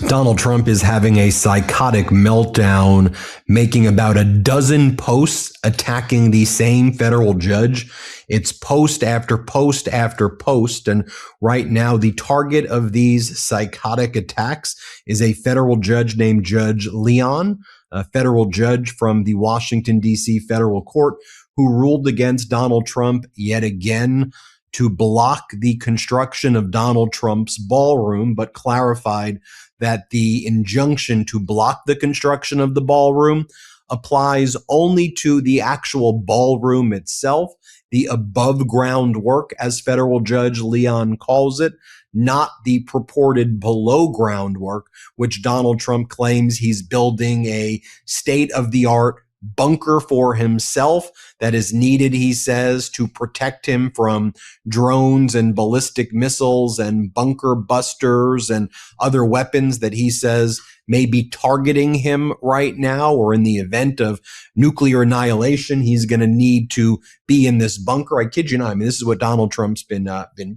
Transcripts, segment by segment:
Donald Trump is having a psychotic meltdown, making about a dozen posts attacking the same federal judge. It's post after post after post. And right now, the target of these psychotic attacks is a federal judge named Judge Leon, a federal judge from the Washington, D.C. federal court, who ruled against Donald Trump yet again to block the construction of Donald Trump's ballroom, but clarified that the injunction to block the construction of the ballroom applies only to the actual ballroom itself, the above ground work, as federal judge Leon calls it, not the purported below ground work, which Donald Trump claims he's building a state-of-the-art bunker for himself that is needed, he says, to protect him from drones and ballistic missiles and bunker busters and other weapons that he says may be targeting him right now, or in the event of nuclear annihilation, he's going to need to be in this bunker. I kid you not. I mean, this is what Donald Trump's been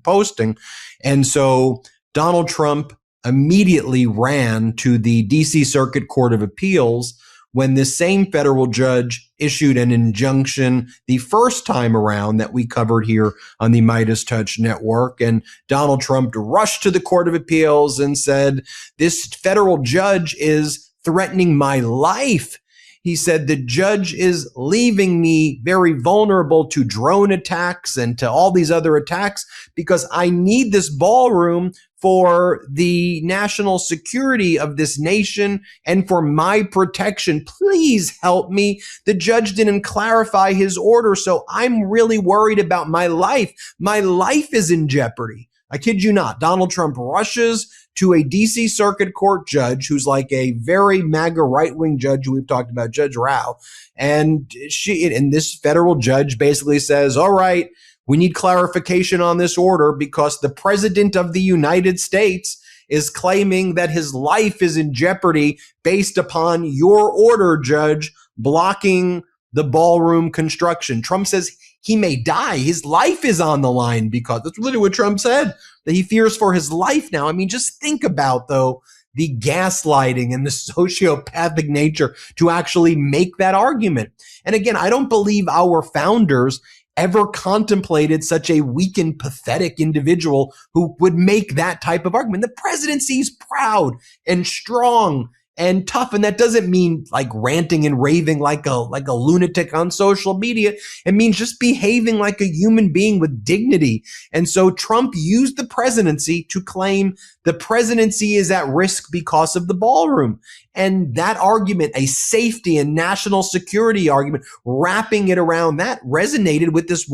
posting. And so Donald Trump immediately ran to the D.C. Circuit Court of Appeals when this same federal judge issued an injunction the first time around that we covered here on the MeidasTouch network. And Donald Trump rushed to the Court of Appeals and said, this federal judge is threatening my life. He said, the judge is leaving me very vulnerable to drone attacks and to all these other attacks because I need this ballroom for the national security of this nation and for my protection. Please help me. The judge didn't clarify his order, so I'm really worried about my life. My life is in jeopardy. I kid you not. Donald Trump rushes to a D.C. Circuit Court judge who's like a very MAGA right-wing judge who we've talked about, Judge Rao. And this federal judge basically says, all right, we need clarification on this order because the president of the United States is claiming that his life is in jeopardy based upon your order, Judge, blocking the ballroom construction. Trump says he may die. His life is on the line because that's literally what Trump said, that he fears for his life now. I mean, just think about, though, the gaslighting and the sociopathic nature to actually make that argument. And again, I don't believe our founders ever contemplated such a weak and pathetic individual who would make that type of argument. The presidency is proud and strong and tough, and that doesn't mean like ranting and raving like a lunatic on social media. It means just behaving like a human being with dignity. And so Trump used the presidency to claim the presidency is at risk because of the ballroom. And that argument, a safety and national security argument, wrapping it around that resonated with this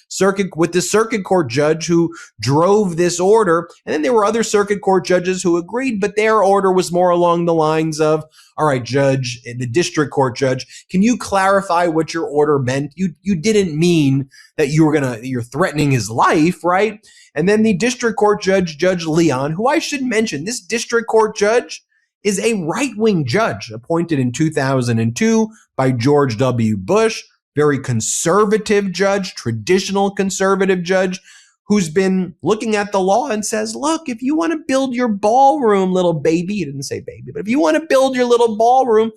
circuit court judge who drove this order. And then there were other circuit court judges who agreed, but their order was more along the lines of, all right, judge, the district court judge, can you clarify what your order meant? You didn't mean that you're threatening his life, right? And then the district court judge, Judge Leon, who I should mention, this district court judge is a right-wing judge appointed in 2002 by George W. Bush, very conservative judge, traditional conservative judge, who's been looking at the law and says, look, if you want to build your ballroom, little baby, he didn't say baby, but if you want to build your little ballroom,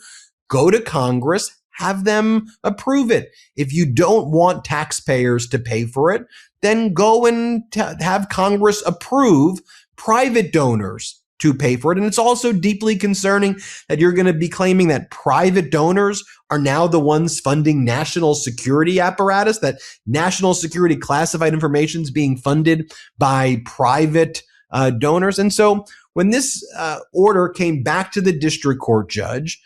go to Congress, have them approve it. If you don't want taxpayers to pay for it, then go and have Congress approve private donors to pay for it. And it's also deeply concerning that you're going to be claiming that private donors are now the ones funding national security apparatus, that national security classified information is being funded by private donors. And so when this order came back to the district court judge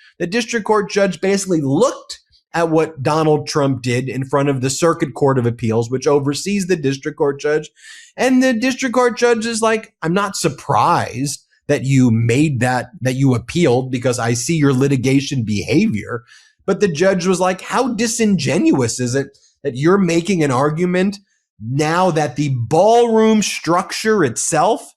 basically looked at what Donald Trump did in front of the Circuit Court of Appeals, which oversees the district court judge. And the district court judge is like, I'm not surprised that you appealed because I see your litigation behavior. But the judge was like, how disingenuous is it that you're making an argument now that the ballroom structure itself,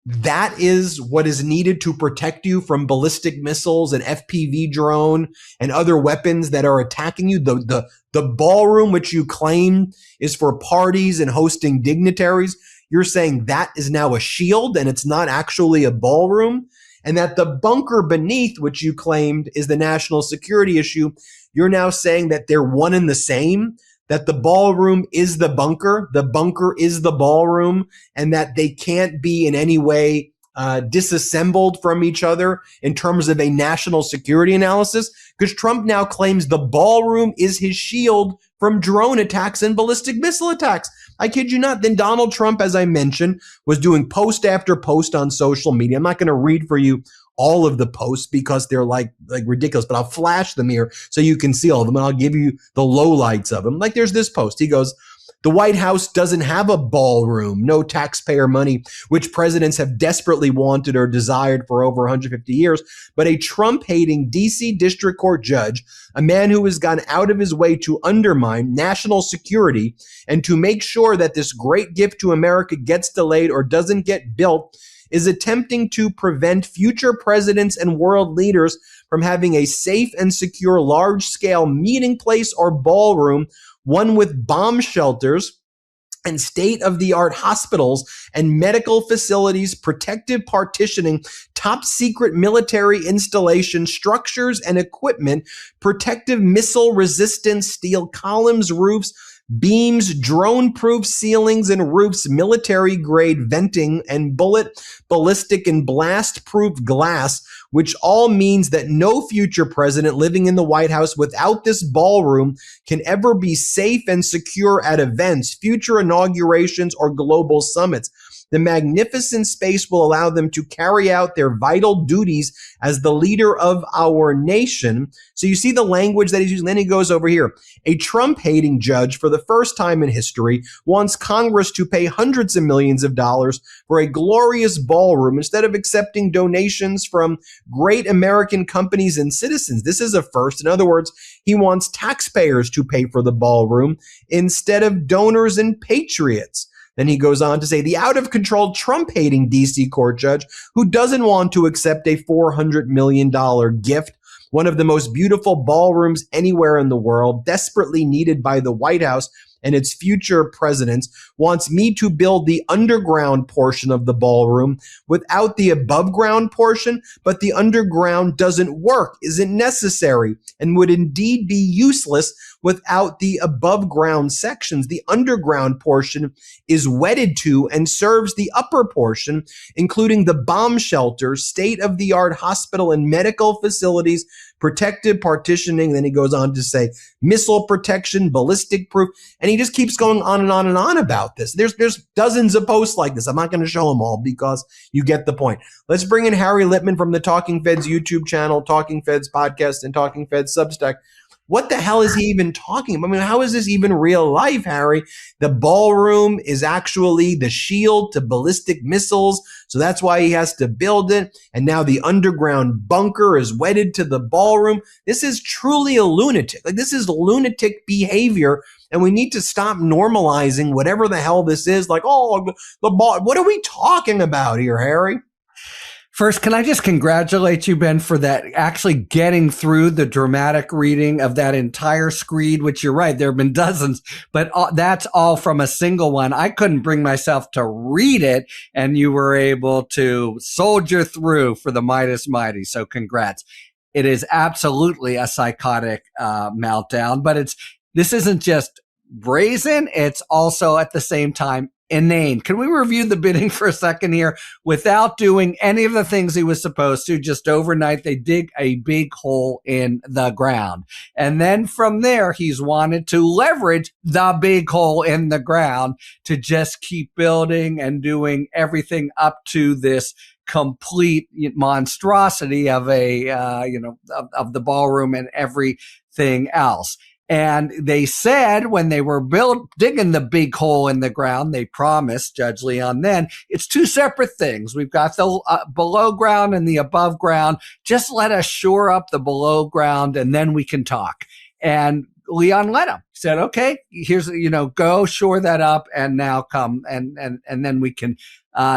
that is what is needed to protect you from ballistic missiles and FPV drone and other weapons that are attacking you. The ballroom, which you claim is for parties and hosting dignitaries, you're saying that is now a shield and it's not actually a ballroom. and that the bunker beneath, which you claimed is the national security issue, you're now saying that they're one and the same, that the ballroom is the bunker is the ballroom, and that they can't be in any way disassembled from each other in terms of a national security analysis, because Trump now claims the ballroom is his shield from drone attacks and ballistic missile attacks. I kid you not. Then Donald Trump, as I mentioned, was doing post after post on social media. I'm not going to read for you all of the posts because they're like ridiculous, but I'll flash them here so you can see all of them, and I'll give you the lowlights of them. Like there's this post. He goes, "The White House doesn't have a ballroom, no taxpayer money, which presidents have desperately wanted or desired for over 150 years, but a Trump-hating D.C. District Court judge, a man who has gone out of his way to undermine national security and to make sure that this great gift to America gets delayed or doesn't get built, is attempting to prevent future presidents and world leaders from having a safe and secure large-scale meeting place or ballroom, one with bomb shelters and state-of-the-art hospitals and medical facilities, protective partitioning, top-secret military installation, structures and equipment, protective missile-resistant steel columns, roofs, beams, drone-proof ceilings and roofs, military-grade venting, and bullet, ballistic, and blast-proof glass, which all means that no future president living in the White House without this ballroom can ever be safe and secure at events, future inaugurations, or global summits. The magnificent space will allow them to carry out their vital duties as the leader of our nation." So you see the language that he's using. Then he goes over here. "A Trump-hating judge, for the first time in history, wants Congress to pay hundreds of millions of dollars for a glorious ballroom instead of accepting donations from great American companies and citizens. This is a first. In other words, he wants taxpayers to pay for the ballroom instead of donors and patriots." Then he goes on to say, "The out-of-control Trump-hating D.C. court judge who doesn't want to accept a $400 million gift, one of the most beautiful ballrooms anywhere in the world, desperately needed by the White House and its future presidents, wants me to build the underground portion of the ballroom without the above ground portion, but the underground doesn't work, isn't necessary, and would indeed be useless without the above ground sections. The underground portion is wedded to and serves the upper portion, including the bomb shelters, state-of-the-art hospital and medical facilities, protective partitioning." Then he goes on to say missile protection, ballistic proof, and he just keeps going on and on and on about this. There's dozens of posts like this. I'm not going to show them all because you get the point. Let's bring in Harry Litman from the Talking Feds YouTube channel, Talking Feds podcast, and Talking Feds Substack. What the hell is he even talking about? I mean, how is this even real life, Harry? The ballroom is actually the shield to ballistic missiles, so that's why he has to build it. And now the underground bunker is wedded to the ballroom. This is truly a lunatic. Like, this is lunatic behavior, and we need to stop normalizing whatever the hell this is. Like, oh, the ball. What are we talking about here, Harry? First, can I just congratulate you, Ben, for that, actually getting through the dramatic reading of that entire screed, which you're right, there have been dozens, but that's all from a single one. I couldn't bring myself to read it, and you were able to soldier through for the Meidas Mighty, so congrats. It is absolutely a psychotic meltdown, but this isn't just brazen, it's also at the same time inane. Can we review the bidding for a second here? Without doing any of the things he was supposed to, just overnight, they dig a big hole in the ground. And then from there, he's wanted to leverage the big hole in the ground to just keep building and doing everything up to this complete monstrosity of of the ballroom and everything else. And they said when they were digging the big hole in the ground, they promised, Judge Leon, then it's two separate things. We've got the below ground and the above ground. Just let us shore up the below ground and then we can talk. And Leon let him. He said, okay, here's, go shore that up and now come and then we can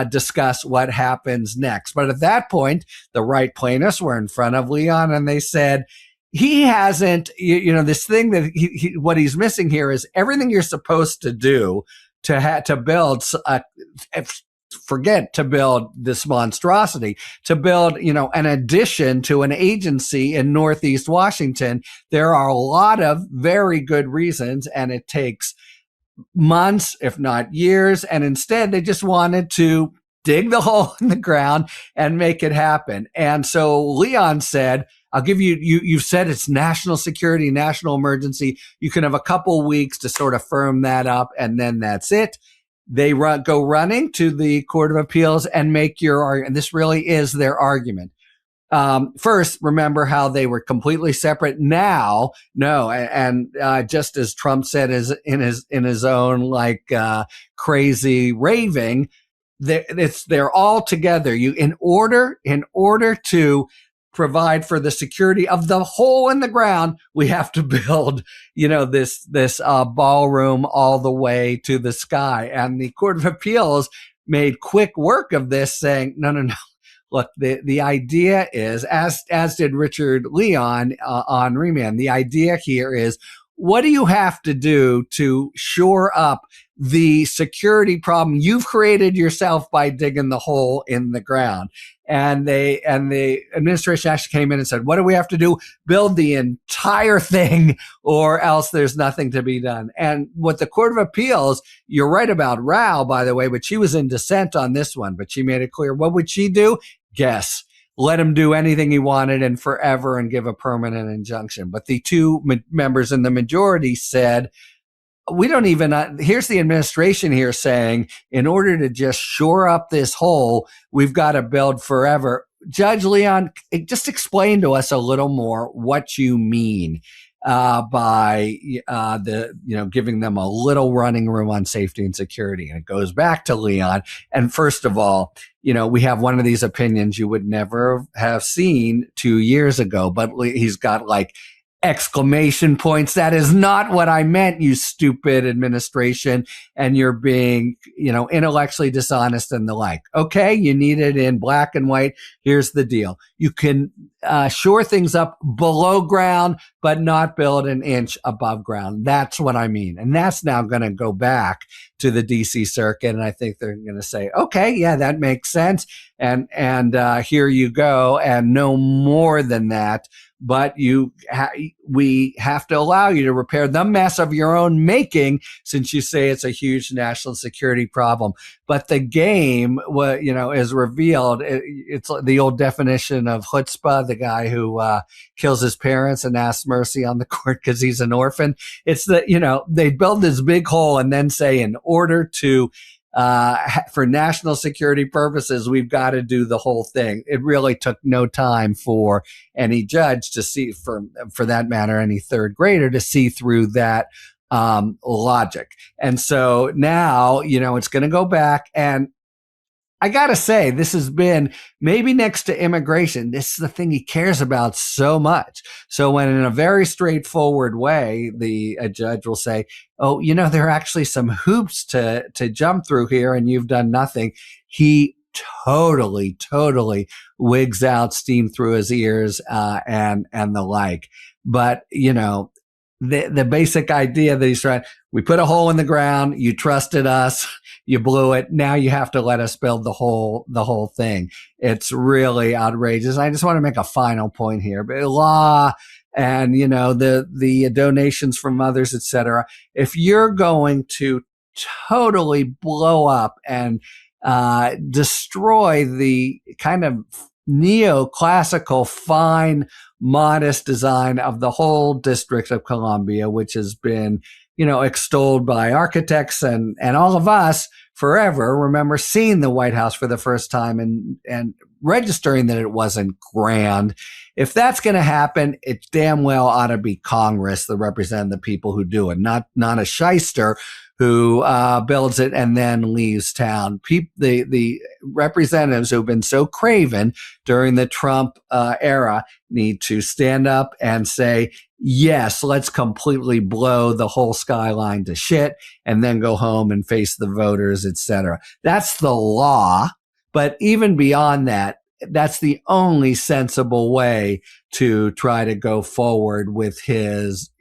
discuss what happens next. But at that point, the right plaintiffs were in front of Leon and they said, he hasn't, this thing that what he's missing here is everything you're supposed to do to build forget to build this monstrosity, to build, an addition to an agency in Northeast Washington. There are a lot of very good reasons, and it takes months, if not years. And instead, they just wanted to dig the hole in the ground and make it happen. And so Leon said, I'll give you've said it's national security, national emergency. You can have a couple weeks to sort of firm that up, and then that's it. They go running to the Court of Appeals and make your argument. And this really is their argument. First, remember how they were completely separate. Now, no, and just as Trump said in his own crazy raving, they're all together. In order to provide for the security of the hole in the ground, we have to build, this ballroom all the way to the sky. And the Court of Appeals made quick work of this, saying, no. Look, the idea is, as did Richard Leon on remand, the idea here is, what do you have to do to shore up the security problem you've created yourself by digging the hole in the ground? And the administration actually came in and said, what do we have to do? Build the entire thing, or else there's nothing to be done. And what the Court of Appeals, you're right about Rao, by the way, but she was in dissent on this one, but she made it clear. What would she do? Guess. Let him do anything he wanted and forever and give a permanent injunction. But the two members in the majority said, we don't even, here's the administration here saying, in order to just shore up this hole, we've got to build forever. Judge Leon, just explain to us a little more what you mean by giving them a little running room on safety and security. And it goes back to Leon. And first of all, we have one of these opinions you would never have seen 2 years ago, but he's got exclamation points. That is not what I meant, you stupid administration. And you're being, intellectually dishonest and the like. Okay, you need it in black and white. Here's the deal. You can shore things up below ground, but not build an inch above ground. That's what I mean. And that's now going to go back to the DC Circuit. And I think they're going to say, okay, yeah, that makes sense. And here you go. And no more than that. But we have to allow you to repair the mess of your own making, since you say it's a huge national security problem. But the game, is revealed. It's the old definition of chutzpah, the guy who kills his parents and asks mercy on the court because he's an orphan. It's they build this big hole and then say, in order to for national security purposes, we've got to do the whole thing. It really took no time for any judge to see, for that matter, any third grader to see through that logic. And so now, it's going to go back. And I got to say, this has been, maybe next to immigration, this is the thing he cares about so much. So when in a very straightforward way, a judge will say, oh, there are actually some hoops to jump through here and you've done nothing. He totally wigs out, steam through his ears, and the like. But, the basic idea that he's trying, we put a hole in the ground, you trusted us, you blew it, now you have to let us build the whole thing. It's really outrageous. I just want to make a final point here. But law and, the donations from others, etc. If you're going to totally blow up and destroy the kind of neoclassical, fine, modest design of the whole District of Columbia, which has been, extolled by architects and all of us forever. Remember seeing the White House for the first time and registering that it wasn't grand. If that's going to happen, it damn well ought to be Congress that represent the people who do it, not a shyster who builds it and then leaves town. The representatives who have been so craven during the Trump era need to stand up and say, yes, let's completely blow the whole skyline to shit and then go home and face the voters, etc. That's the law. But even beyond that, that's the only sensible way to try to go forward with his,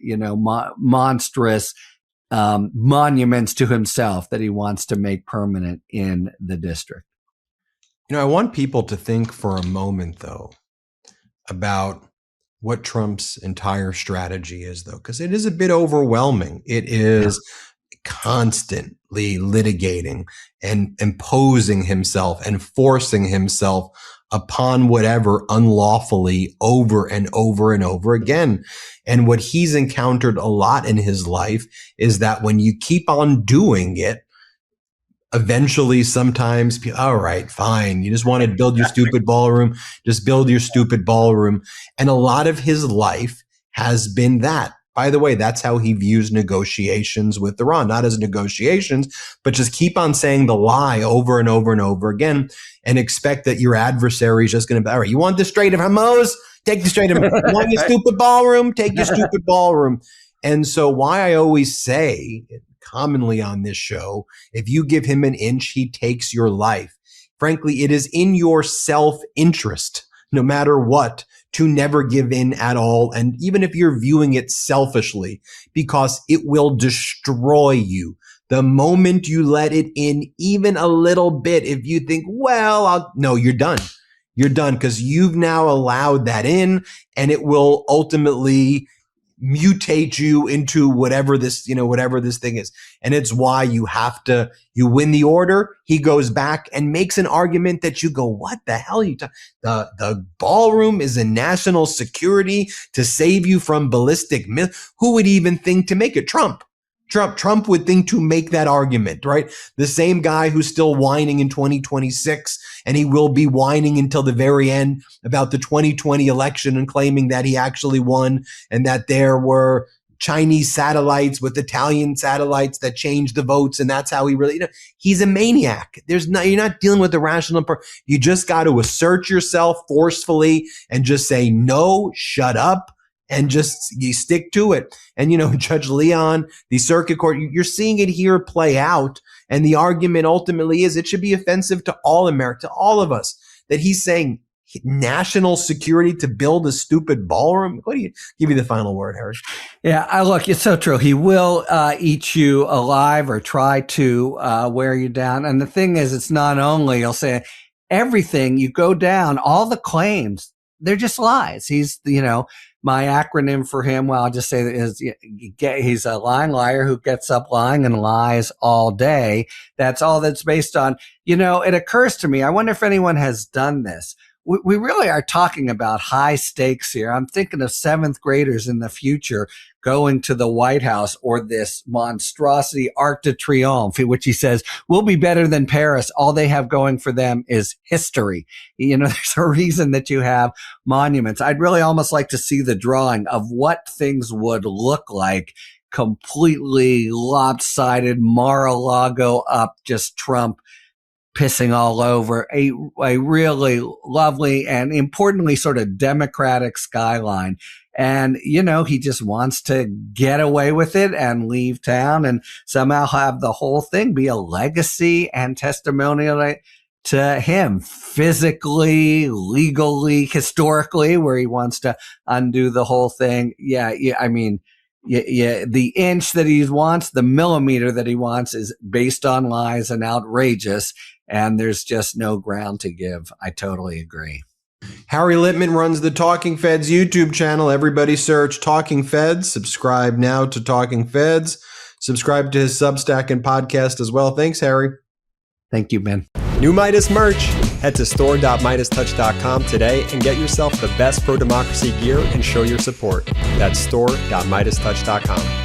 monstrous monuments to himself that he wants to make permanent in the district. I want people to think for a moment, though, about what Trump's entire strategy is, though, because it is a bit overwhelming. It is constantly litigating and imposing himself and forcing himself upon whatever unlawfully over and over and over again. And what he's encountered a lot in his life is that when you keep on doing it, eventually, sometimes, all right, fine. You just want to build your stupid ballroom. Just build your stupid ballroom. And a lot of his life has been that. By the way, that's how he views negotiations with Iran, not as negotiations, but just keep on saying the lie over and over and over again and expect that your adversary is just going to be, all right, you want the Strait of Hormuz? Take the Strait of Hormuz. You want your stupid ballroom? Take your stupid ballroom. And so why I always say commonly on this show, if you give him an inch, he takes your life. Frankly, it is in your self-interest, no matter what, to never give in at all. And even if you're viewing it selfishly, because it will destroy you. The moment you let it in even a little bit, if you think, well, no, you're done. You're done because you've now allowed that in, and it will ultimately mutate you into whatever this thing is. And it's why you win the order. He goes back and makes an argument that you go, what the hell are you talking? The ballroom is a national security to save you from ballistic Who would even think to make it? Trump would think to make that argument, right? The same guy who's still whining in 2026, and he will be whining until the very end about the 2020 election and claiming that he actually won and that there were Chinese satellites with Italian satellites that changed the votes, and that's how he really, he's a maniac. You're not dealing with a rational person. You just got to assert yourself forcefully and just say, no, shut up. And just you stick to it. And, Judge Leon, the circuit court, you're seeing it here play out. And the argument ultimately is it should be offensive to all America, to all of us, that he's saying national security to build a stupid ballroom. What do you give me the final word, Harry? Yeah, look, it's so true. He will eat you alive or try to wear you down. And the thing is, it's not only, he'll say everything you go down, all the claims, they're just lies. He's, my acronym for him, well, I'll just say that is he's a lying liar who gets up lying and lies all day. That's all that's based on. It occurs to me, I wonder if anyone has done this. We really are talking about high stakes here. I'm thinking of seventh graders in the future going to the White House or this monstrosity Arc de Triomphe, which he says will be better than Paris. All they have going for them is history. There's a reason that you have monuments. I'd really almost like to see the drawing of what things would look like, completely lopsided, Mar-a-Lago up, just Trump pissing all over a really lovely and importantly sort of democratic skyline. And, he just wants to get away with it and leave town and somehow have the whole thing be a legacy and testimonial to him physically, legally, historically, where he wants to undo the whole thing. Yeah. I mean, the inch that he wants, the millimeter that he wants is based on lies and outrageous. And there's just no ground to give. I totally agree. Harry Litman runs the Talking Feds YouTube channel. Everybody search Talking Feds. Subscribe now to Talking Feds. Subscribe to his Substack and podcast as well. Thanks, Harry. Thank you, Ben. New Meidas merch. Head to store.meidastouch.com today and get yourself the best pro-democracy gear and show your support. That's store.meidastouch.com.